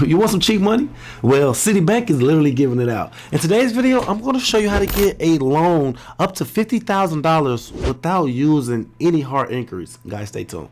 You want some cheap money? Well, Citibank is literally giving it out. In today's video, I'm going to show you how to get a loan up to $50,000 without using any hard inquiries. Guys, stay tuned.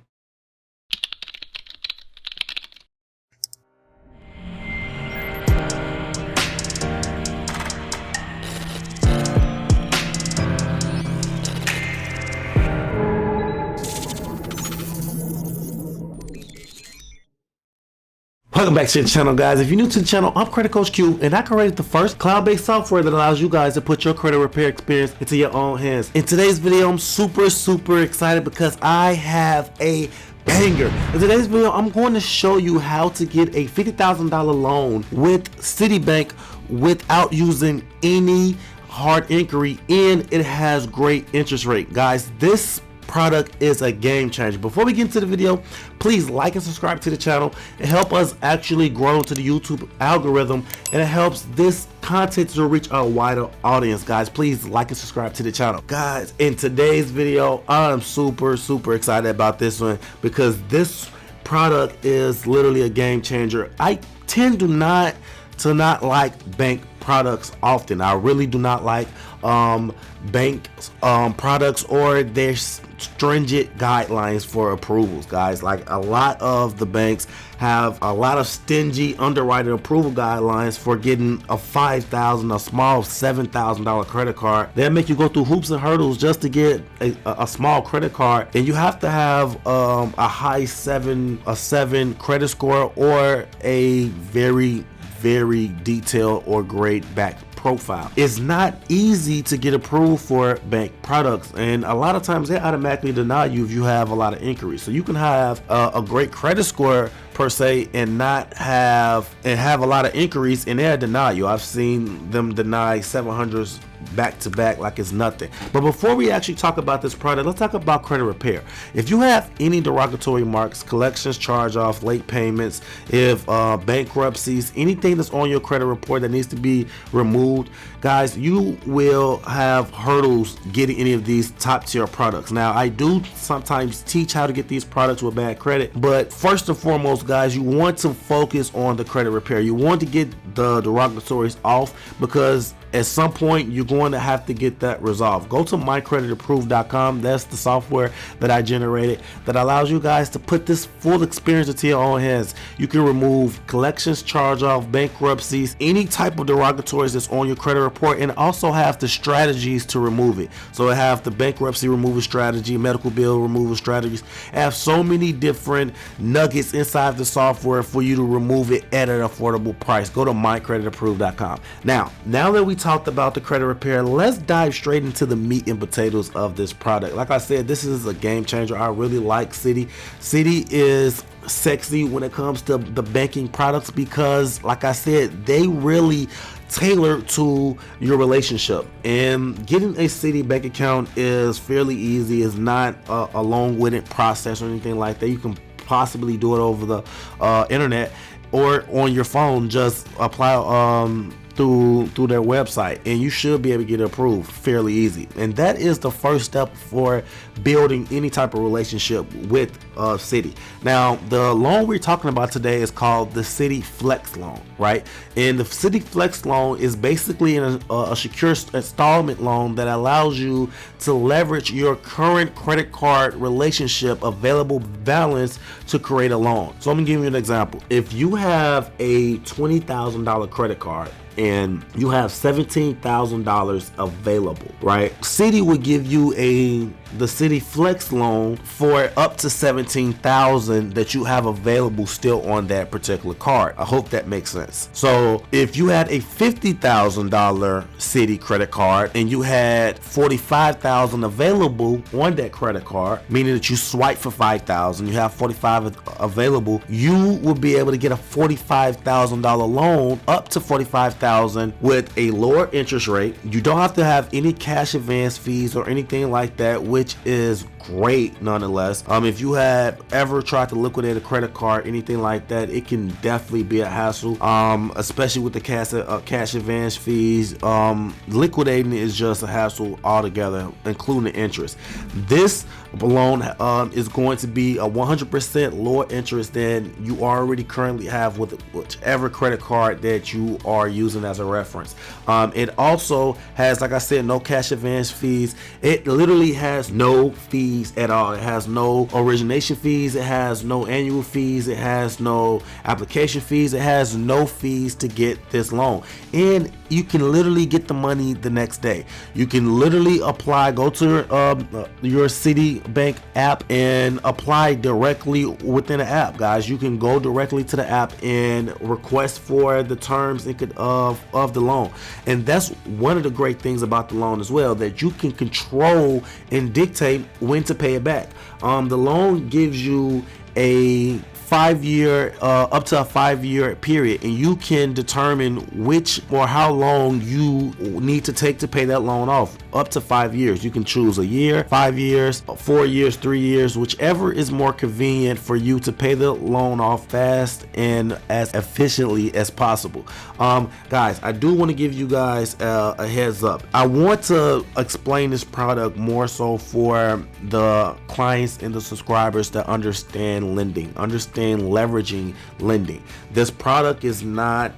Welcome back to the channel, guys. If you're new to the channel, I'm Credit Coach Q, and I created the first cloud-based software that allows you guys to put your credit repair experience into your own hands. In today's video, I'm super excited because I have a banger. In today's video, I'm going to show you how to get a $50,000 loan with Citibank without using any hard inquiry, and it has great interest rate. Guys, this product is a game changer. Before we get into the video, please like and subscribe to the channel. It helps us actually grow into the YouTube algorithm, and it helps this content to reach a wider audience. Guys, please like and subscribe to the channel. Guys, in today's video, I'm super excited about this one because this product is literally a game changer. I tend to not like bank products often. I really do not like bank products or their stringent guidelines for approvals, guys. Like, a lot of the banks have a lot of stingy underwriting approval guidelines for getting a $5,000, a small $7,000 credit card. They make you go through hoops and hurdles just to get a small credit card, and you have to have a high 7 credit score or a very detailed or great back profile. It's not easy to get approved for bank products, and a lot of times they automatically deny you if you have a lot of inquiries. So you can have a great credit score per se and have a lot of inquiries, and they'll deny you. I've seen them deny 700s back to back like it's nothing. But before we actually talk about this product, let's talk about credit repair. If you have any derogatory marks, collections, charge-off, late payments, if bankruptcies, anything that's on your credit report that needs to be removed, guys, you will have hurdles getting any of these top tier products. Now, I do sometimes teach how to get these products with bad credit, but first and foremost, guys, you want to focus on the credit repair. You want to get the derogatories off, because at some point you're going to have to get that resolved. Go to mycreditapproved.com. That's the software that I generated that allows you guys to put this full experience into your own hands. You can remove collections, charge-off, bankruptcies, any type of derogatories that's on your credit report, and also have the strategies to remove it. So I have the bankruptcy removal strategy, medical bill removal strategies. I have so many different nuggets inside the software for you to remove it at an affordable price. Go to mycreditapproved.com. Now that we talked about the credit repair, let's dive straight into the meat and potatoes of this product. Like I said, this is a game changer. I really like Citi. Citi is sexy when it comes to the banking products because, like I said, they really tailor to your relationship, and getting a Citi bank account is fairly easy. It's not a long-winded process or anything like that. You can possibly do it over the internet or on your phone. Just apply through their website, and you should be able to get it approved fairly easy. And that is the first step for building any type of relationship with Citi. Now, the loan we're talking about today is called the CITI FLEX loan, right? And the CITI FLEX loan is basically a secure installment loan that allows you to leverage your current credit card relationship available balance to create a loan. So I'm gonna give you an example. If you have a $20,000 credit card and you have $17,000 available, right? Citi would give you the CITI FLEX loan for up to $17,000 that you have available still on that particular card. I hope that makes sense. So if you had a $50,000 Citi credit card and you had $45,000 available on that credit card, meaning that you swipe for $5,000, you have $45,000 available, you will be able to get a $45,000 loan up to $45,000 with a lower interest rate. You don't have to have any cash advance fees or anything like that with which is great nonetheless. If you have ever tried to liquidate a credit card, anything like that, it can definitely be a hassle, especially with the cash advance fees. Liquidating is just a hassle altogether, including the interest. This loan is going to be a 100% lower interest than you already currently have with whichever credit card that you are using as a reference. It also has, like I said, no cash advance fees. It literally has no fees at all. It has no origination fees, it has no annual fees, it has no application fees, it has no fees to get this loan, and you can literally get the money the next day. You can literally apply, go to your Citibank app and apply directly within the app, guys. You can go directly to the app and request for the terms of the loan, and that's one of the great things about the loan as well, that you can control and dictate when to pay it back. The loan gives you a 5-year, up to a 5-year period, and you can determine which or how long you need to take to pay that loan off. Up to 5 years. You can choose a year, 5 years, 4 years, 3 years, whichever is more convenient for you to pay the loan off fast and as efficiently as possible. Guys, I do want to give you guys a heads up. I want to explain this product more so for the clients and the subscribers that understand lending, understand leveraging lending. This product is not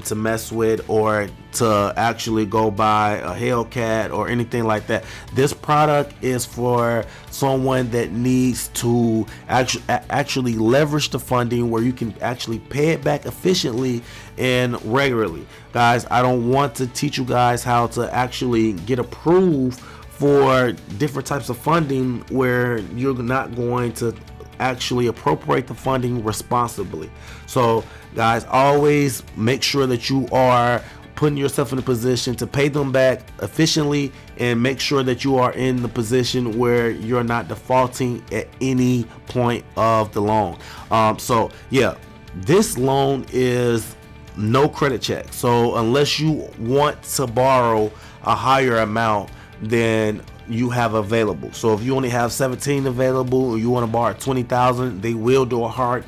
to mess with or to actually go buy a Hellcat or anything like that. This product is for someone that needs to actually leverage the funding where you can actually pay it back efficiently and regularly. Guys, I don't want to teach you guys how to actually get approved for different types of funding where you're not going to actually appropriate the funding responsibly. So guys, always make sure that you are putting yourself in a position to pay them back efficiently, and make sure that you are in the position where you're not defaulting at any point of the loan. So yeah, this loan is no credit check. So unless you want to borrow a higher amount than you have available, so if you only have 17 available or you want to borrow 20,000, they will do a hard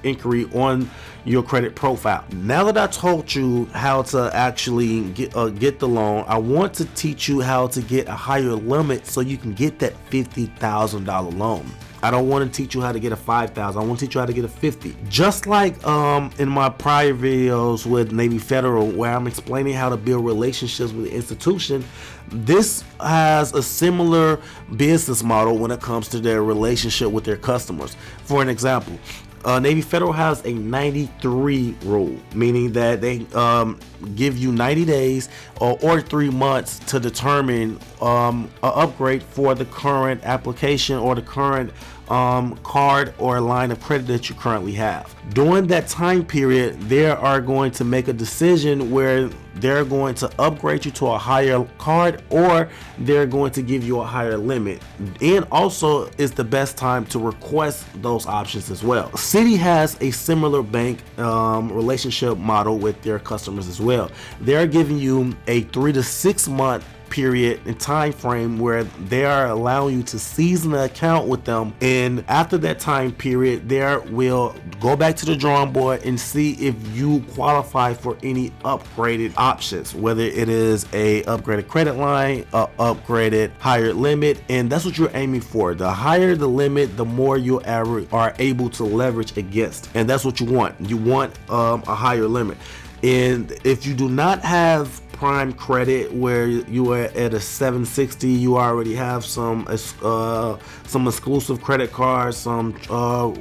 inquiry on your credit profile. Now that I told you how to actually get the loan, I want to teach you how to get a higher limit so you can get that $50,000 loan. I don't want to teach you how to get a 5,000. I want to teach you how to get a 50. Just like in my prior videos with Navy Federal, where I'm explaining how to build relationships with the institution, this has a similar business model when it comes to their relationship with their customers. For an example, Navy Federal has a 93 rule, meaning that they give you 90 days or 3 months to determine an upgrade for the current application or the current card or line of credit that you currently have. During that time period, they are going to make a decision where they're going to upgrade you to a higher card, or they're going to give you a higher limit. And also, it's the best time to request those options as well. Citi has a similar bank relationship model with their customers as well. They're giving you a 3 to 6 month period and time frame where they are allowing you to season the account with them, and after that time period, they will go back to the drawing board and see if you qualify for any upgraded options, whether it is a upgraded credit line, upgraded higher limit, and that's what you're aiming for. The higher the limit, the more you are able to leverage against, and that's what you want. You want a higher limit. And if you do not have prime credit where you are at a 760, you already have some exclusive credit cards, some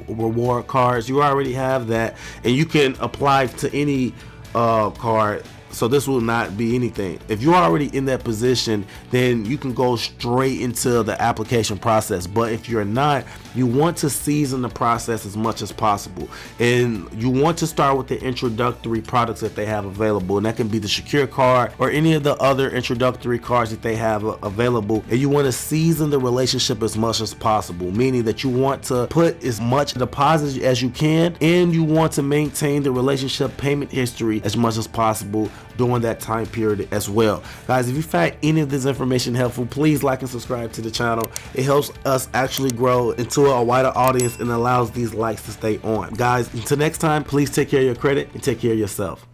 reward cards, you already have that, and you can apply to any card. So this will not be anything. If you're already in that position, then you can go straight into the application process. But if you're not, you want to season the process as much as possible, and you want to start with the introductory products that they have available, and that can be the Secure card or any of the other introductory cards that they have available. And you want to season the relationship as much as possible, meaning that you want to put as much deposit as you can, and you want to maintain the relationship payment history as much as possible, during that time period as well. Guys, if you find any of this information helpful, please like and subscribe to the channel. It helps us actually grow into a wider audience and allows these likes to stay on. Guys, until next time, please take care of your credit and take care of yourself.